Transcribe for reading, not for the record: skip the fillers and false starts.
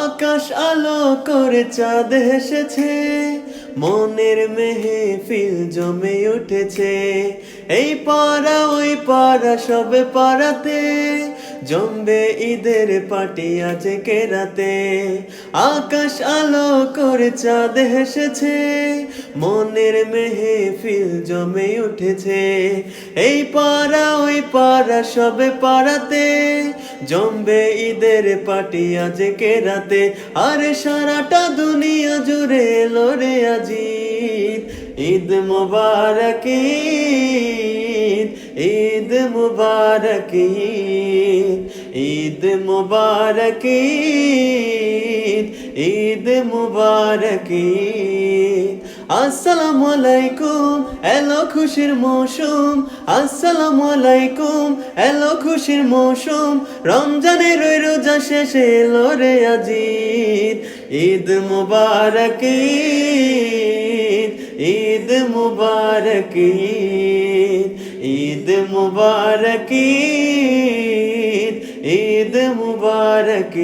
আকাশ আলো করে চাঁদ হেসেছে, মনের মেহফিল জমে উঠেছে। এই পাড়া ওই পাড়া সবে পাড়াতে জমবে ঈদের পার্টি আজকে রাতে। আকাশ আলো করে চাঁদ হেসেছে, মনের মেহফিল জমে উঠেছে। এই পাড়া ওই পাড়া সবে পাড়াতে জমবে ঈদের পার্টি আজকে রাতে। আরে সারাটা দুনিয়া জুড়ে এলো রে আজি ঈদ মুবারক, ঈদ মুবারক, ঈদ মুবারক, ঈদ মুবারক। আসসালামু আলাইকুম, এলো খুশির মৌসুম। আসসালামু আলাইকুম, এলো খুশির মৌসুম। রমজানের ওই রোজা শেষে এলো রে আজি ঈদ মুবারক, ঈদ মুবারক, ঈদ মুবারক, ঈদ মুবারক।